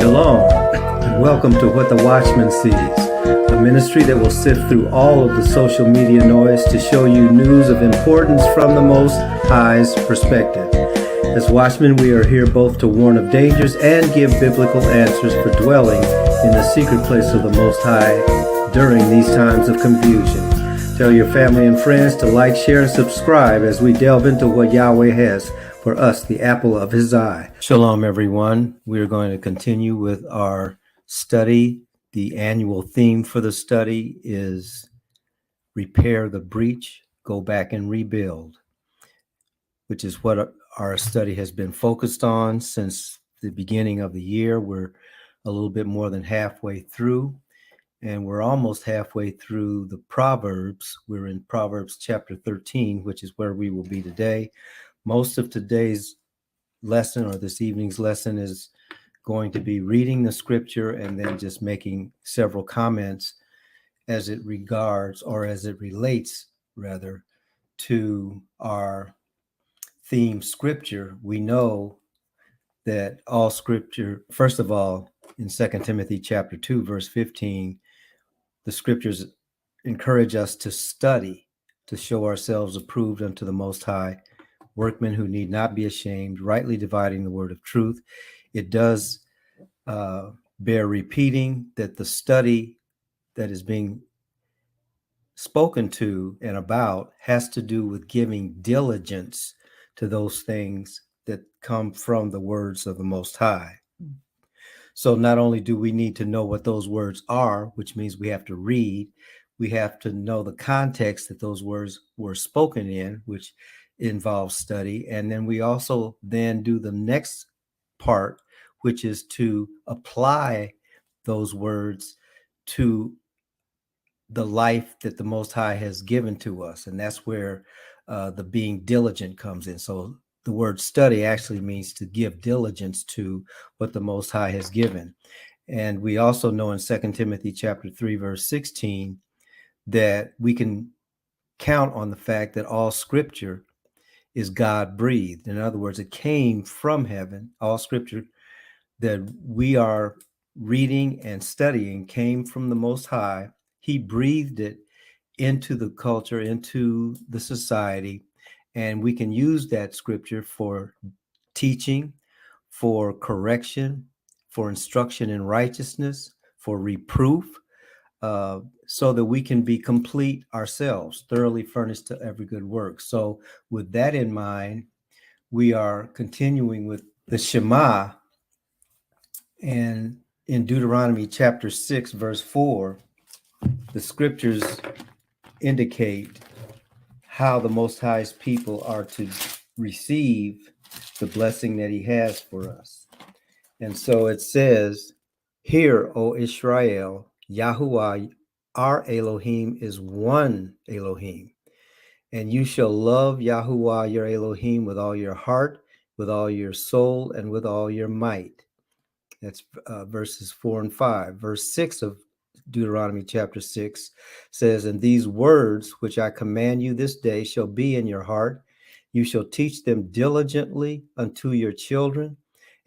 Shalom, and welcome to What the Watchman Sees, a ministry that will sift through all of the social media noise to show you news of importance from the Most High's perspective. As watchmen, we are here both to warn of dangers and give biblical answers for dwelling in the secret place of the Most High during these times of confusion. Tell your family and friends to like, share, and subscribe as we delve into what Yahweh has for us, the apple of his eye. Shalom, everyone. We are going to continue with our study. The annual theme for the study is Repair the Breach, Go Back and Rebuild, which is what our study has been focused on since the beginning of the year. We're a little bit more than halfway through, and we're almost halfway through the Proverbs. We're in Proverbs chapter 13, which is where we will be today. Most of today's lesson, or this evening's lesson, is going to be reading the scripture and then just making several comments as it regards, or as it relates rather, to our theme scripture. We know that all scripture, first of all, in 2 Timothy chapter 2, verse 15, the scriptures encourage us to study, to show ourselves approved unto the Most High, workmen who need not be ashamed, rightly dividing the word of truth. It does bear repeating that the study that is being spoken to and about has to do with giving diligence to those things that come from the words of the Most High. So not only do we need to know what those words are, which means we have to read, we have to know the context that those words were spoken in, which involves study. And then we also then do the next part, which is to apply those words to the life that the Most High has given to us. And that's where the being diligent comes in. So the word study actually means to give diligence to what the Most High has given. And we also know in 2 Timothy chapter 3, verse 16, that we can count on the fact that all scripture is God breathed. In other words, it came from heaven. All scripture that we are reading and studying came from the Most High. He breathed it into the culture, into the society, and we can use that scripture for teaching, for correction, for instruction in righteousness, for reproof, so that we can be complete ourselves, thoroughly furnished to every good work. So with that in mind, we are continuing with the Shema, and in Deuteronomy chapter 6, verse 4, the scriptures indicate how the Most High's people are to receive the blessing that he has for us. And so it says, "Hear, O Israel, Yahuwah, our Elohim is one Elohim, and you shall love Yahuwah your Elohim with all your heart, with all your soul, and with all your might." That's verses 4 and 5. Verse 6 of Deuteronomy chapter 6 says, "And these words which I command you this day shall be in your heart. You shall teach them diligently unto your children,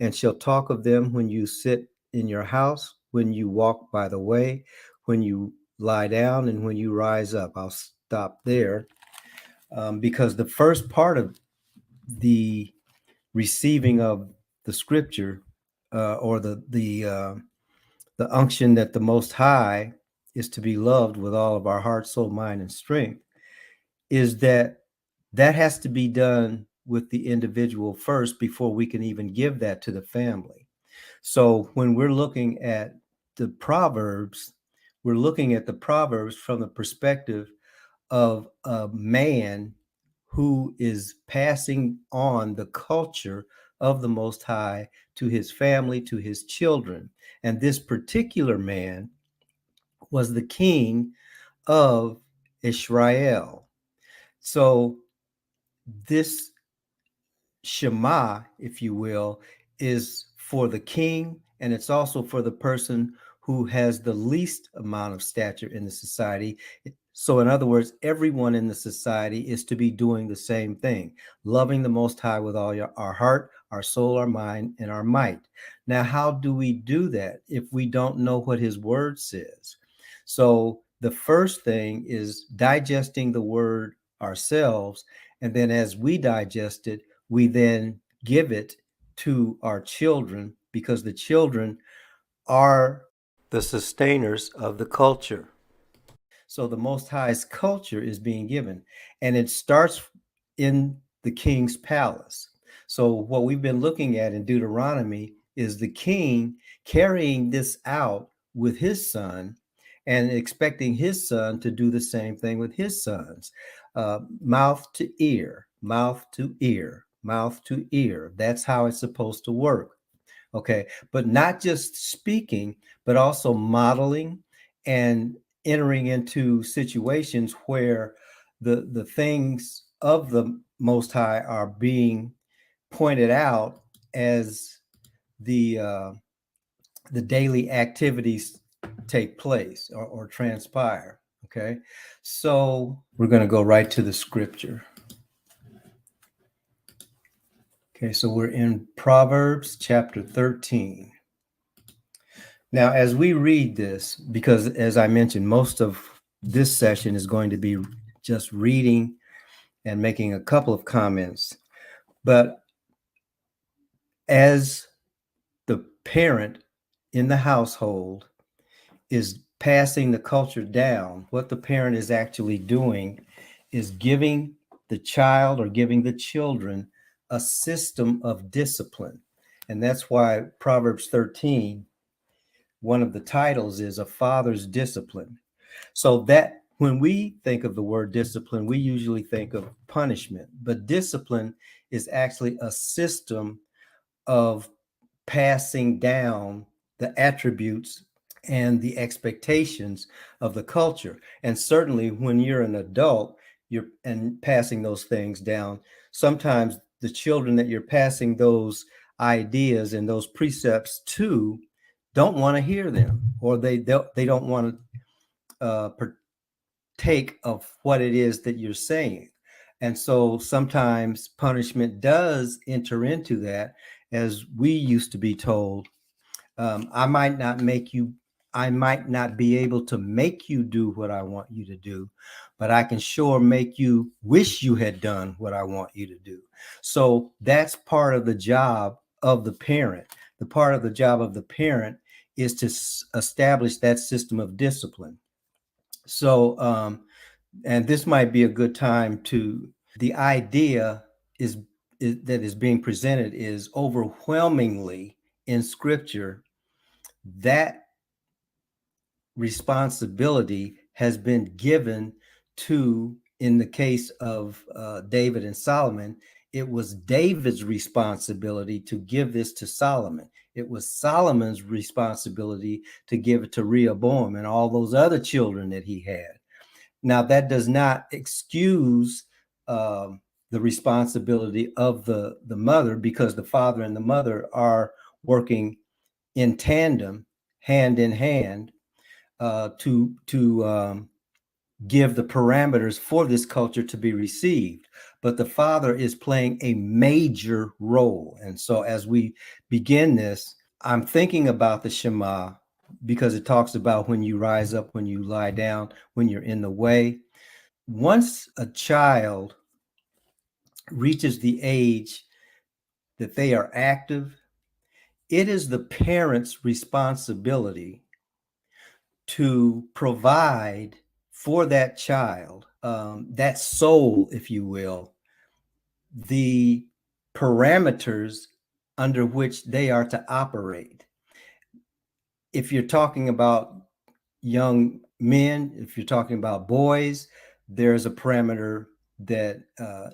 and shall talk of them when you sit in your house, when you walk by the way, when you lie down, and when you rise up." I'll stop there because the first part of the receiving of the scripture, or the unction that the Most High is to be loved with all of our heart, soul, mind, and strength, is that has to be done with the individual first before we can even give that to the family. So when we're looking at the Proverbs, we're looking at the Proverbs from the perspective of a man who is passing on the culture of the Most High to his family, to his children. And this particular man was the king of Israel. So this Shema, if you will, is for the king, and it's also for the person who has the least amount of stature in the society. So, in other words, everyone in the society is to be doing the same thing, loving the Most High with all our heart, our soul, our mind, and our might. Now, how do we do that if we don't know what His Word says? So, the first thing is digesting the Word ourselves. And then, as we digest it, we then give it to our children, because the children are the sustainers of the culture. So the Most High's culture is being given, and it starts in the king's palace. So what we've been looking at in Deuteronomy is the king carrying this out with his son and expecting his son to do the same thing with his sons. Mouth to ear, mouth to ear, mouth to ear. That's how it's supposed to work. Okay, but not just speaking, but also modeling and entering into situations where the things of the Most High are being pointed out as the daily activities take place or transpire. Okay, so we're going to go right to the scripture. Okay, so we're in Proverbs chapter 13. Now, as we read this, because as I mentioned, most of this session is going to be just reading and making a couple of comments. But as the parent in the household is passing the culture down, what the parent is actually doing is giving the child or giving the children a system of discipline. And that's why Proverbs 13, one of the titles is A Father's Discipline. So that when we think of the word discipline, we usually think of punishment, but discipline is actually a system of passing down the attributes and the expectations of the culture. And certainly when you're an adult, you're and passing those things down, sometimes the children that you're passing those ideas and those precepts to don't want to hear them, or they don't want to partake of what it is that you're saying. And so sometimes punishment does enter into that, as we used to be told. I might not be able to make you do what I want you to do, but I can sure make you wish you had done what I want you to do. So that's part of the job of the parent. The part of the job of the parent is to establish that system of discipline. So, and this might be a good time to, the idea is that is being presented is overwhelmingly in scripture that responsibility has been given to, in the case of David and Solomon, it was David's responsibility to give this to Solomon. It was Solomon's responsibility to give it to Rehoboam and all those other children that he had. Now, that does not excuse the responsibility of the mother, because the father and the mother are working in tandem, hand in hand, to give the parameters for this culture to be received. But the father is playing a major role. And so as we begin this, I'm thinking about the Shema, because it talks about when you rise up, when you lie down, when you're in the way. Once a child reaches the age that they are active, it is the parent's responsibility to provide for that child, that soul, if you will, the parameters under which they are to operate. If you're talking about young men, if you're talking about boys, there's a parameter that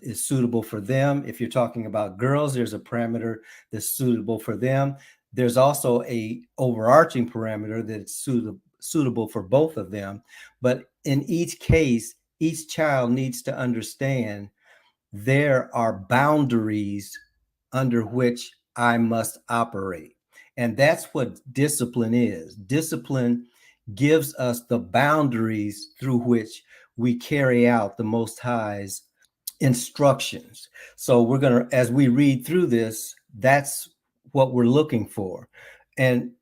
is suitable for them. If you're talking about girls, there's a parameter that's suitable for them. There's also a overarching parameter that's suitable for both of them. But in each case, each child needs to understand there are boundaries under which I must operate. And that's what discipline is. Discipline gives us the boundaries through which we carry out the Most High's instructions. So we're going to, as we read through this, that's what we're looking for. And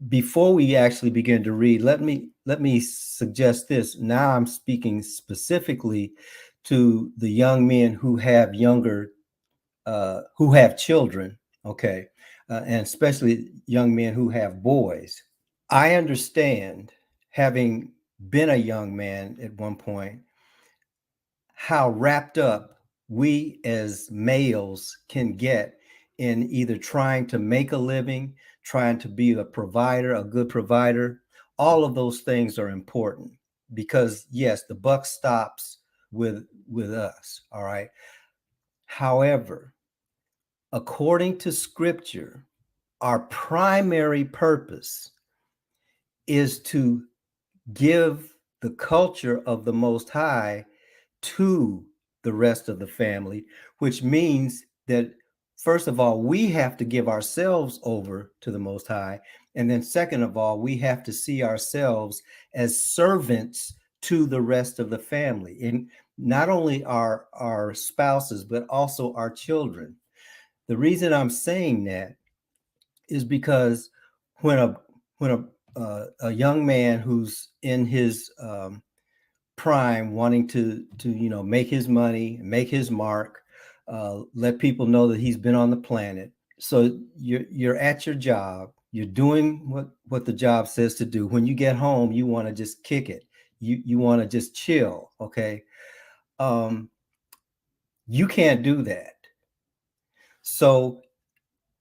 before we actually begin to read, let me suggest this. Now I'm speaking specifically to the young men who have who have children, okay, and especially young men who have boys. I understand, having been a young man at one point, how wrapped up we as males can get in either trying to make a living, trying to be a provider, a good provider. All of those things are important because yes, the buck stops with us, all right? However, according to scripture, our primary purpose is to give the culture of the Most High to the rest of the family, which means that, first of all, we have to give ourselves over to the Most High. And then, second of all, we have to see ourselves as servants to the rest of the family. And not only our spouses, but also our children. The reason I'm saying that is because when a young man who's in his prime, wanting to make his money, make his mark, let people know that he's been on the planet. So you're at your job, you're doing what the job says to do. When you get home, you want to just kick it. You want to just chill. Okay. You can't do that. So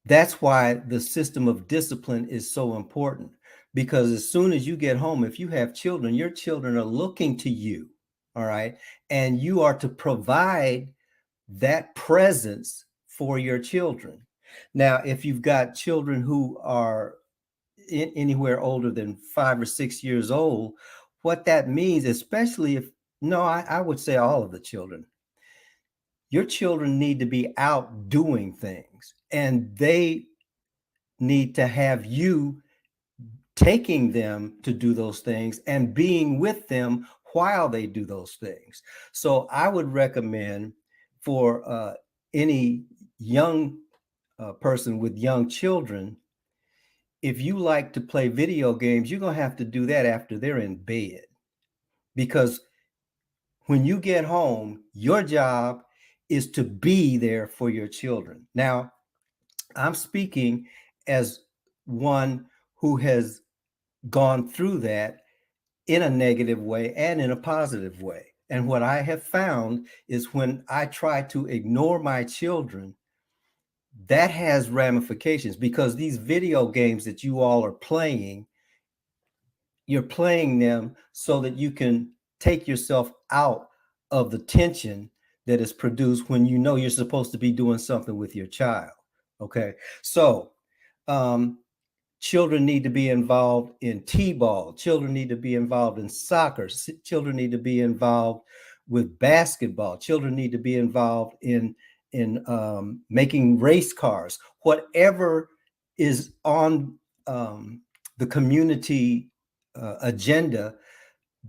that's why the system of discipline is so important, because as soon as you get home, if you have children, your children are looking to you, all right? And you are to provide that presence for your children. Now, if you've got children who are anywhere older than 5 or 6 years old, what that means, especially if, no, I would say all of the children, your children need to be out doing things, and they need to have you taking them to do those things and being with them while they do those things. So I would recommend for any young person with young children, if you like to play video games, you're going to have to do that after they're in bed, because when you get home, your job is to be there for your children. Now, I'm speaking as one who has gone through that in a negative way and in a positive way. And what I have found is when I try to ignore my children, that has ramifications, because these video games that you all are playing, you're playing them so that you can take yourself out of the tension that is produced when you know you're supposed to be doing something with your child. Okay. So, children need to be involved in t-ball. Children need to be involved in soccer. Children need to be involved with basketball. Children need to be involved in making race cars. Whatever is on the community agenda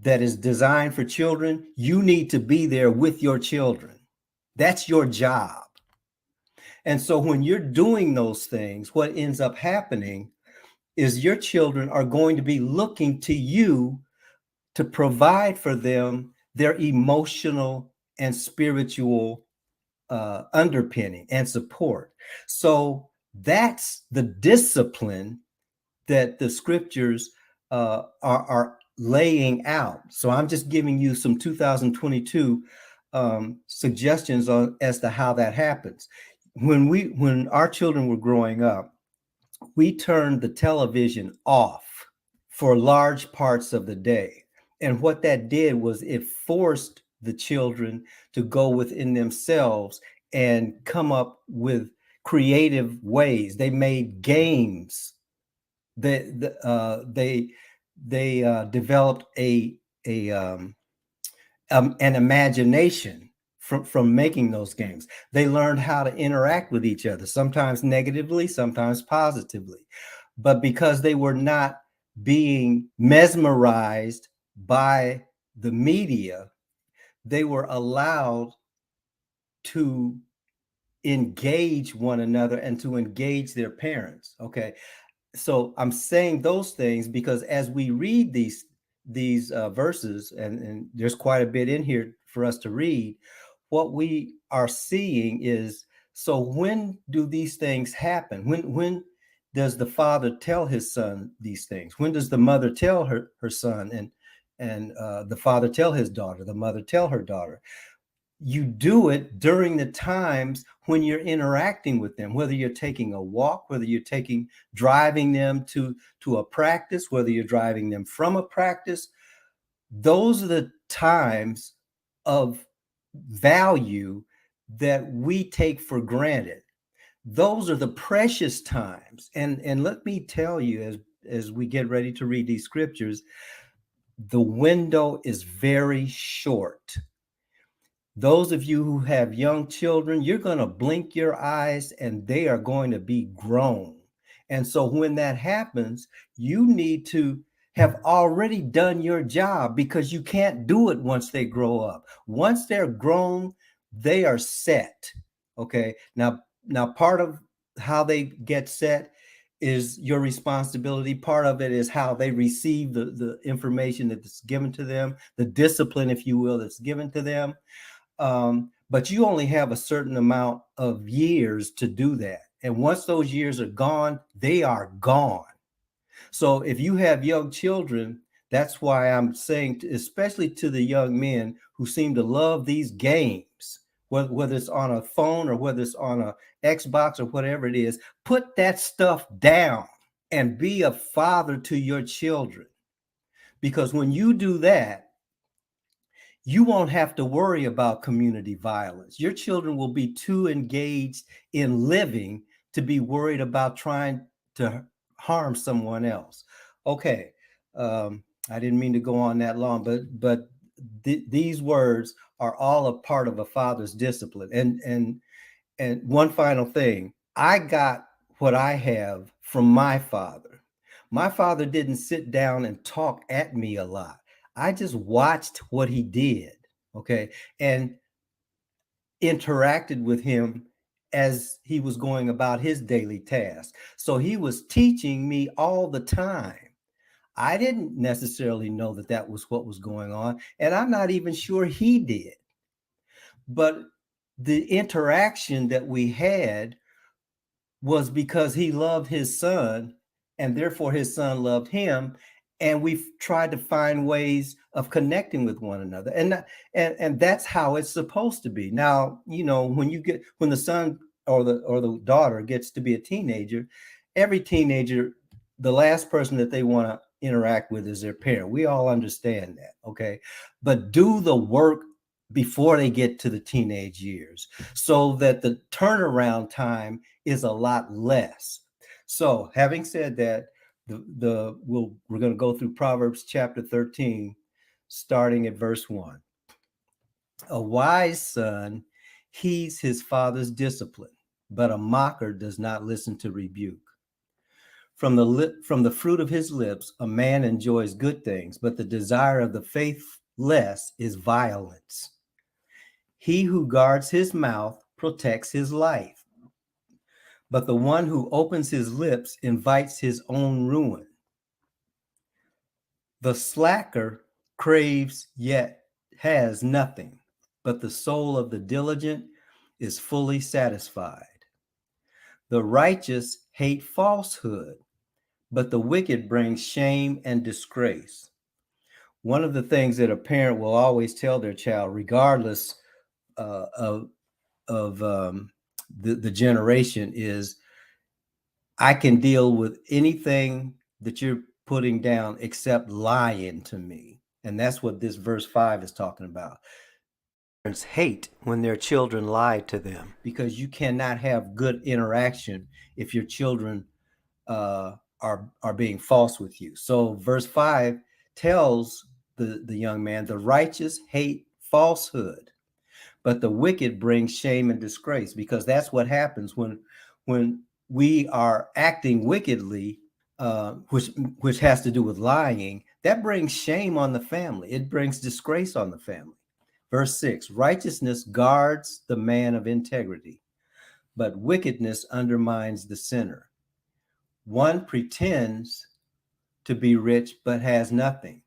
that is designed for children, you need to be there with your children. That's your job. And so when you're doing those things, what ends up happening is your children are going to be looking to you to provide for them their emotional and spiritual underpinning and support. So that's the discipline that the scriptures are laying out. So I'm just giving you some 2022 suggestions as to how that happens. When our children were growing up, we turned the television off for large parts of the day. And what that did was it forced the children to go within themselves and come up with creative ways. They made games. They developed an imagination from making those games. They learned how to interact with each other, sometimes negatively, sometimes positively. but because they were not being mesmerized by the media, they were allowed to engage one another and to engage their parents. Okay, so I'm saying those things because as we read these verses, and there's quite a bit in here for us to read, what we are seeing is, so when do these things happen? When does the father tell his son these things? When does the mother tell her son, and the father tell his daughter, the mother tell her daughter? You do it during the times when you're interacting with them, whether you're taking a walk, whether you're driving them to a practice, whether you're driving them from a practice. Those are the times of value that we take for granted. Those are the precious times. And let me tell you, as we get ready to read these scriptures, the window is very short. Those of you who have young children, you're going to blink your eyes and they are going to be grown. And so when that happens, you need to have already done your job, because you can't do it once they grow up. Once they're grown, they are set. Okay. Now part of how they get set is your responsibility. Part of it is how they receive the information that's given to them, the discipline, if you will, that's given to them. But you only have a certain amount of years to do that. And once those years are gone, they are gone. So if you have young children, that's why I'm saying, especially to the young men who seem to love these games, whether it's on a phone or whether it's on a Xbox or whatever it is, put that stuff down and be a father to your children. Because when you do that, you won't have to worry about community violence. Your children will be too engaged in living to be worried about trying to harm someone else. Okay, I didn't mean to go on that long, but these words are all a part of a father's discipline. And one final thing, I got what I have from my father. My father didn't sit down and talk at me a lot. I just watched what he did, okay, and interacted with him as he was going about his daily task. So he was teaching me all the time. I didn't necessarily know that that was what was going on, and I'm not even sure he did. But the interaction that we had was because he loved his son, and therefore his son loved him, and we've tried to find ways of connecting with one another, and that's how it's supposed to be. Now, when the son or the daughter gets to be a teenager, every teenager, the last person that they want to interact with is their parent. We all understand that, okay? But do the work before they get to the teenage years, so that the turnaround time is a lot less. So, having said that, we're going to go through Proverbs chapter 13, starting at verse 1. A wise son heeds his father's discipline, but a mocker does not listen to rebuke. From the fruit of his lips, a man enjoys good things, but the desire of the faithless is violence. He who guards his mouth protects his life, but the one who opens his lips invites his own ruin. The slacker craves yet has nothing, but the soul of the diligent is fully satisfied. The righteous hate falsehood, but the wicked brings shame and disgrace. One of the things that a parent will always tell their child, regardless of the generation, is, I can deal with anything that you're putting down except lying to me. And that's what this verse 5 is talking about. Parents hate when their children lie to them, because you cannot have good interaction if your children are being false with you. So verse 5 tells the young man, the righteous hate falsehood, but the wicked bring shame and disgrace, because that's what happens when we are acting wickedly. which has to do with lying, that brings shame on the family. It brings disgrace on the family. Verse 6, righteousness guards the man of integrity, but wickedness undermines the sinner. One pretends to be rich but has nothing.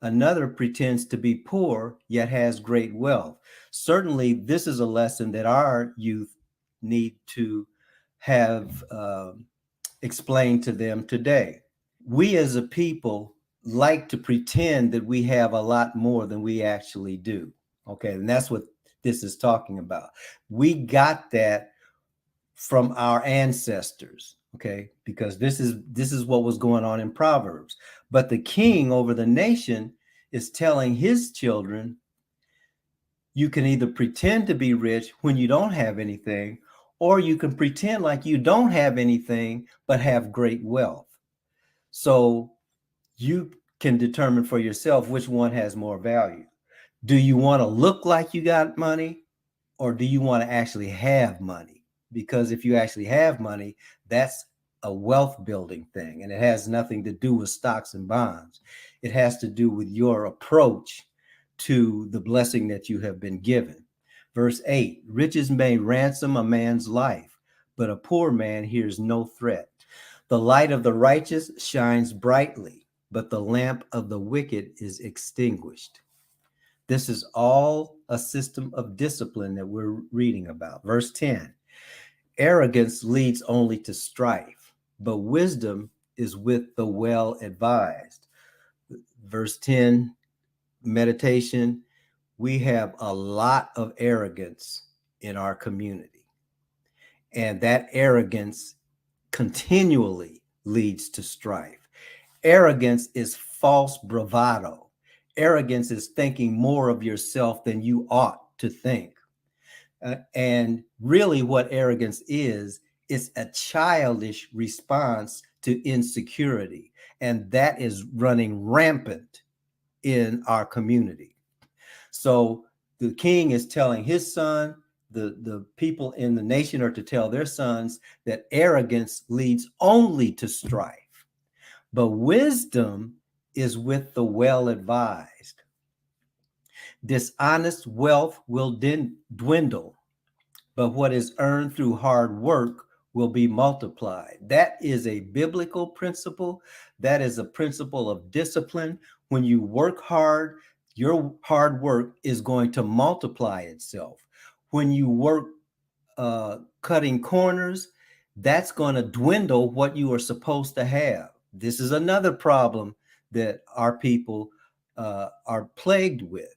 Another pretends to be poor yet has great wealth. Certainly, this is a lesson that our youth need to have explained to them today. We as a people like to pretend that we have a lot more than we actually do. Okay, and that's what this is talking about. We got that from our ancestors, okay, because this is what was going on in Proverbs. But the king over the nation is telling his children, you can either pretend to be rich when you don't have anything, or you can pretend like you don't have anything but have great wealth. So you can determine for yourself which one has more value. Do you want to look like you got money, or do you want to actually have money? Because if you actually have money, that's a wealth building thing, and it has nothing to do with stocks and bonds. It has to do with your approach to the blessing that you have been given. Verse 8, riches may ransom a man's life, but a poor man hears no threat. The light of the righteous shines brightly, but the lamp of the wicked is extinguished. This is all a system of discipline that we're reading about. Verse 10, arrogance leads only to strife, but wisdom is with the well advised. Verse 10, meditation, we have a lot of arrogance in our community. And that arrogance continually leads to strife. Arrogance is false bravado. Arrogance is thinking more of yourself than you ought to think. And really what arrogance is a childish response to insecurity. And that is running rampant in our community. So the king is telling his son, the people in the nation are to tell their sons that arrogance leads only to strife, but wisdom is with the well advised. Dishonest wealth will dwindle, but what is earned through hard work will be multiplied. That is a biblical principle. That is a principle of discipline. When you work hard, your hard work is going to multiply itself. When you work cutting corners, that's going to dwindle what you are supposed to have. This is another problem that our people are plagued with.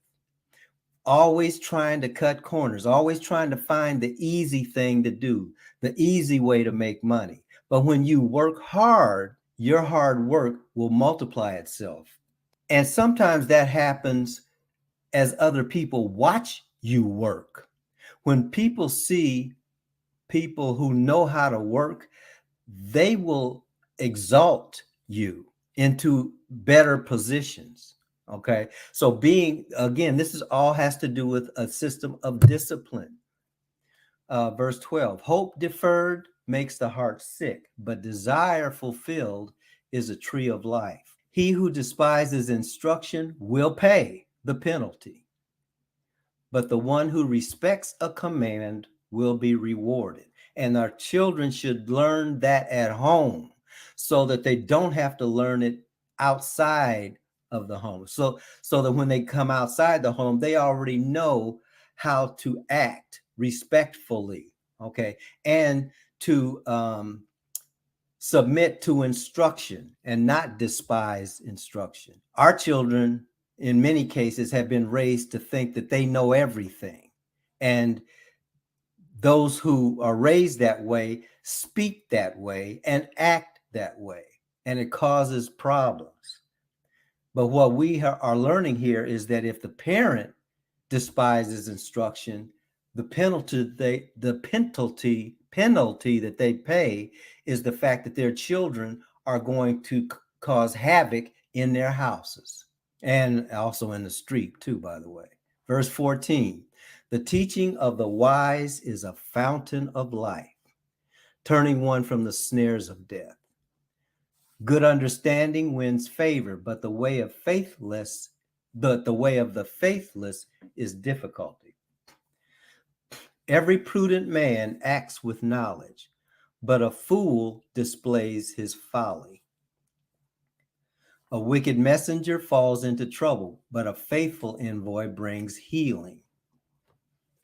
Always trying to cut corners, always trying to find the easy thing to do, the easy way to make money. But when you work hard, your hard work will multiply itself. And sometimes that happens as other people watch you work. When people see people who know how to work, they will exalt you into better positions. Okay. So again, this is all has to do with a system of discipline. Verse 12, hope deferred makes the heart sick, but desire fulfilled is a tree of life. He who despises instruction will pay the penalty, but the one who respects a command will be rewarded. And our children should learn that at home so that they don't have to learn it outside of the home. So that when they come outside the home, they already know how to act respectfully, okay, and to submit to instruction and not despise instruction. Our children, in many cases, have been raised to think that they know everything. And those who are raised that way speak that way and act that way, and it causes problems. But what we are learning here is that if the parent despises instruction, the penalty that they pay is the fact that their children are going to cause havoc in their houses and also in the street too, by the way. Verse 14, the teaching of the wise is a fountain of life, turning one from the snares of death. Good understanding wins favor, but the way of the faithless is difficulty. Every prudent man acts with knowledge, but a fool displays his folly. A wicked messenger falls into trouble, but a faithful envoy brings healing.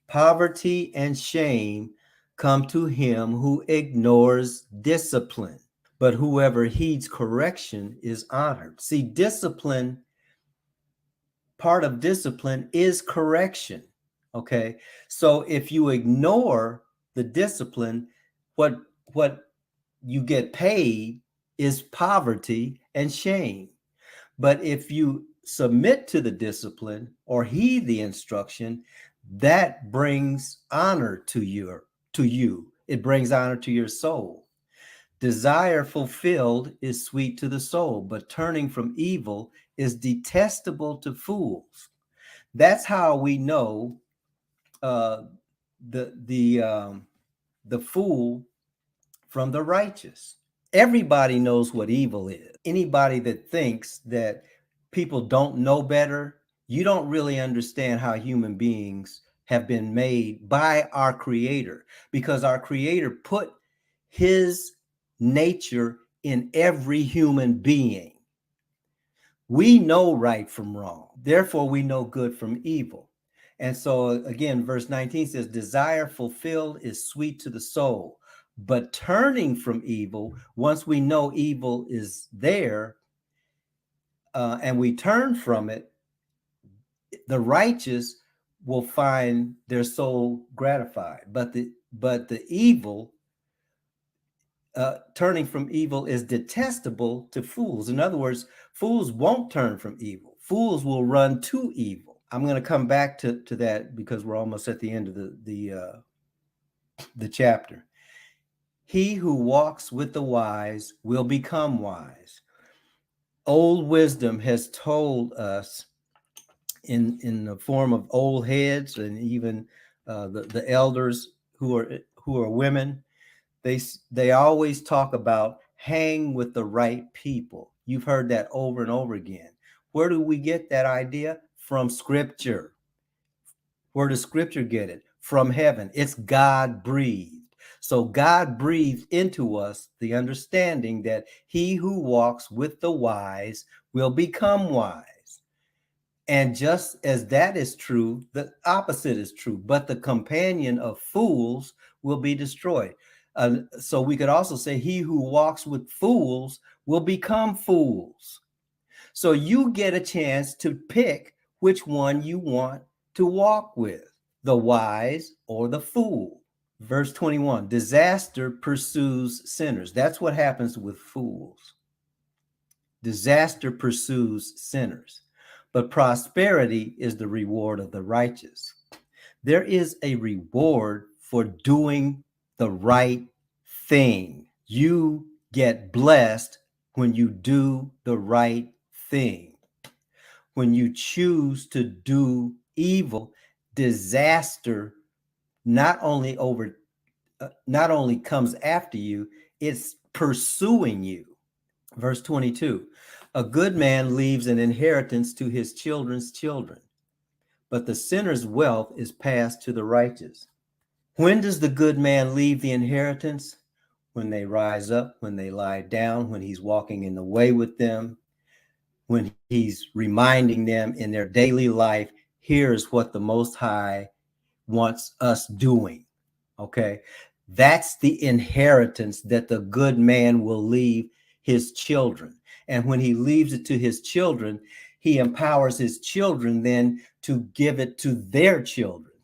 Poverty and shame come to him who ignores discipline, but whoever heeds correction is honored. See, part of discipline is correction. Okay. So if you ignore the discipline, what you get paid is poverty and shame. But if you submit to the discipline or heed the instruction, that brings honor to you. It brings honor to your soul. Desire fulfilled is sweet to the soul, but turning from evil is detestable to fools. That's how we know uh, the fool from the righteous. Everybody knows what evil is. Anybody that thinks that people don't know better, you don't really understand how human beings have been made by our Creator, because our Creator put his nature in every human being. We know right from wrong. Therefore, we know good from evil. And so, again, verse 19 says, desire fulfilled is sweet to the soul, but turning from evil, once we know evil is there and we turn from it, the righteous will find their soul gratified. But the evil, turning from evil is detestable to fools. In other words, fools won't turn from evil. Fools will run to evil. I'm going to come back to that because we're almost at the end of the chapter. He who walks with the wise will become wise. Old wisdom has told us in the form of old heads and even the elders who are women. They always talk about hang with the right people. You've heard that over and over again. Where do we get that idea? From Scripture. Where does Scripture get it? From heaven. It's God breathed. So God breathed into us the understanding that he who walks with the wise will become wise. And just as that is true, the opposite is true. But the companion of fools will be destroyed. So we could also say he who walks with fools will become fools. So you get a chance to pick which one you want to walk with, the wise or the fool. Verse 21, disaster pursues sinners. That's what happens with fools. Disaster pursues sinners, but prosperity is the reward of the righteous. There is a reward for doing the right thing. You get blessed when you do the right thing. When you choose to do evil, disaster not only comes after you, it's pursuing you. Verse 22, a good man leaves an inheritance to his children's children, but the sinner's wealth is passed to the righteous. When does the good man leave the inheritance? When they rise up, when they lie down, when he's walking in the way with them, when he's reminding them in their daily life, here's what the Most High wants us doing. Okay. That's the inheritance that the good man will leave his children. And when he leaves it to his children, he empowers his children then to give it to their children.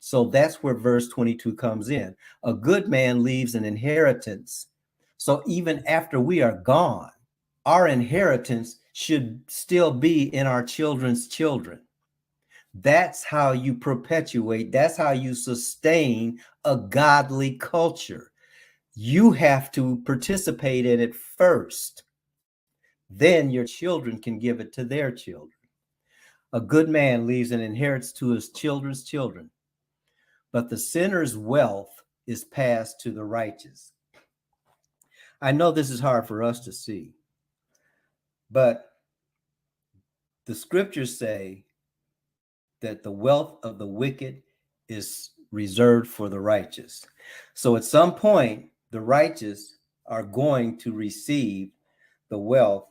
So that's where verse 22 comes in. A good man leaves an inheritance. So even after we are gone, our inheritance should still be in our children's children. That's how you perpetuate, that's how you sustain a godly culture. You have to participate in it first. Then your children can give it to their children. A good man leaves an inheritance to his children's children, but the sinner's wealth is passed to the righteous. I know this is hard for us to see. But the scriptures say that the wealth of the wicked is reserved for the righteous. So at some point, the righteous are going to receive the wealth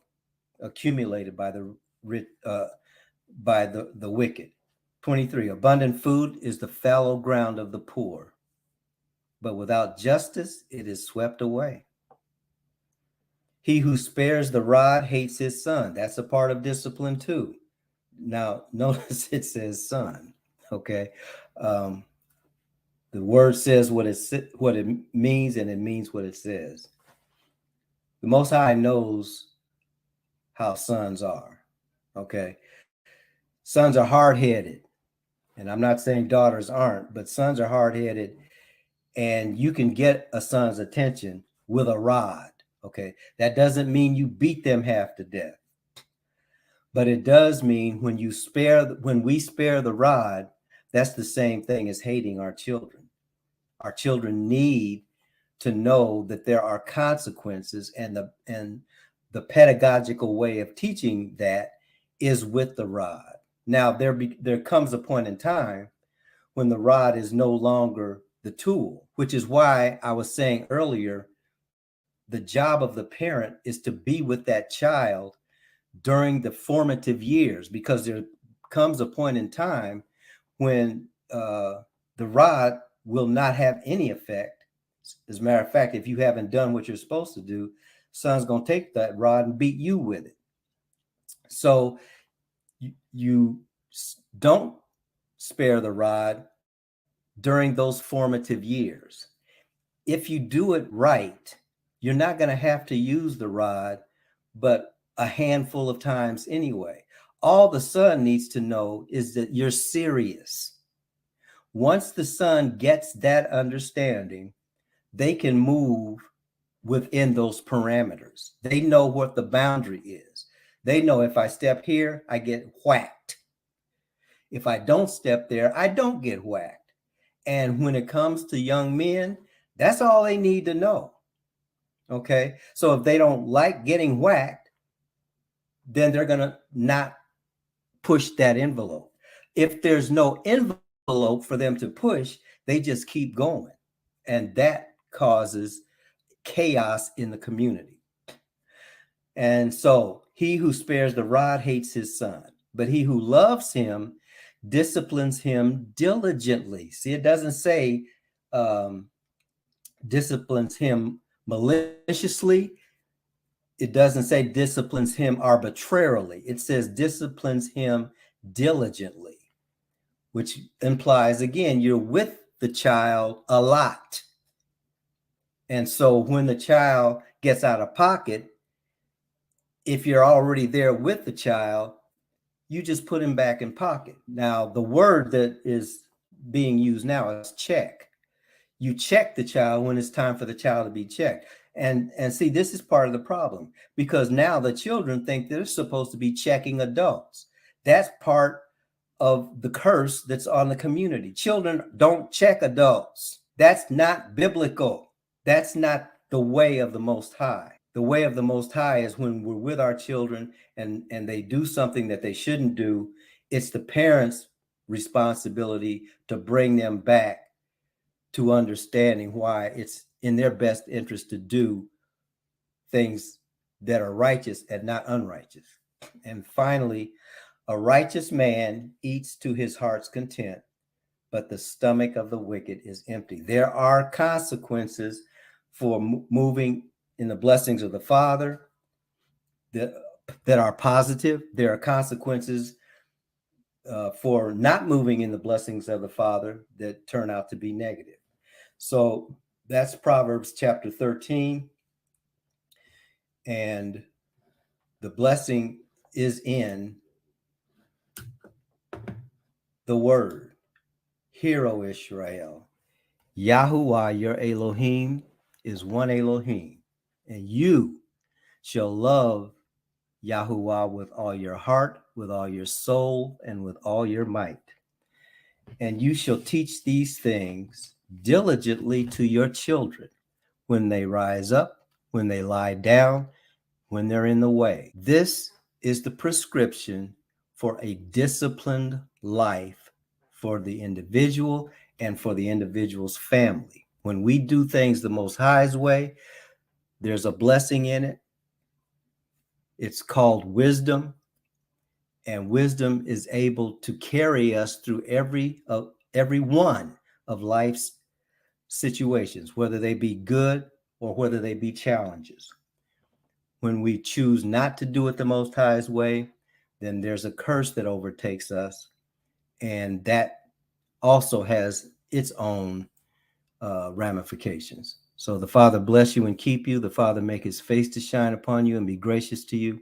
accumulated by the wicked. 23, abundant food is the fallow ground of the poor, but without justice, it is swept away. He who spares the rod hates his son. That's a part of discipline too. Now, notice it says son, okay? The word says what it means, and it means what it says. The Most High knows how sons are, okay? Sons are hard-headed, and I'm not saying daughters aren't, but sons are hard-headed, and you can get a son's attention with a rod, okay? That doesn't mean you beat them half to death, but it does mean when we spare the rod, that's the same thing as hating our children. Our children need to know that there are consequences, and the pedagogical way of teaching that is with the rod. Now, there comes a point in time when the rod is no longer the tool, which is why I was saying earlier, the job of the parent is to be with that child during the formative years, because there comes a point in time when the rod will not have any effect. As a matter of fact, if you haven't done what you're supposed to do, son's going to take that rod and beat you with it. So you don't spare the rod during those formative years. If you do it right, you're not going to have to use the rod, but a handful of times anyway. All the son needs to know is that you're serious. Once the son gets that understanding, they can move within those parameters. They know what the boundary is. They know if I step here, I get whacked. If I don't step there, I don't get whacked. And when it comes to young men, that's all they need to know. Okay. So if they don't like getting whacked, then they're going to not push that envelope. If there's no envelope for them to push, they just keep going. And that causes chaos in the community. And so he who spares the rod hates his son, but he who loves him disciplines him diligently. See, it doesn't say disciplines him maliciously. It doesn't say disciplines him arbitrarily. It says disciplines him diligently, which implies, again, you're with the child a lot. And so when the child gets out of pocket, if you're already there with the child, you just put him back in pocket. Now, the word that is being used now is check. You check the child when it's time for the child to be checked. And see, this is part of the problem, because now the children think they're supposed to be checking adults. That's part of the curse that's on the community. Children don't check adults. That's not biblical. That's not the way of the Most High. The way of the Most High is when we're with our children and they do something that they shouldn't do, it's the parents' responsibility to bring them back to understanding why it's in their best interest to do things that are righteous and not unrighteous. And finally, a righteous man eats to his heart's content, but the stomach of the wicked is empty. There are consequences for moving in the blessings of the Father that are positive. There are consequences for not moving in the blessings of the Father that turn out to be negative. So that's Proverbs chapter 13. And the blessing is in the word. Hear, O Israel, Yahuwah your Elohim is one Elohim, and you shall love Yahuwah with all your heart, with all your soul, and with all your might. And you shall teach these things diligently to your children when they rise up, when they lie down, when they're in the way. This is the prescription for a disciplined life for the individual and for the individual's family. When we do things the Most High's way, there's a blessing in it. It's called wisdom, and wisdom is able to carry us through every one of life's situations, whether they be good or whether they be challenges. When we choose not to do it the Most High's way, then there's a curse that overtakes us, and that also has its own ramifications. So the Father bless you and keep you. The Father make his face to shine upon you and be gracious to you.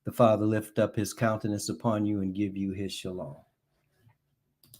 The Father lift up his countenance upon you and give you his shalom.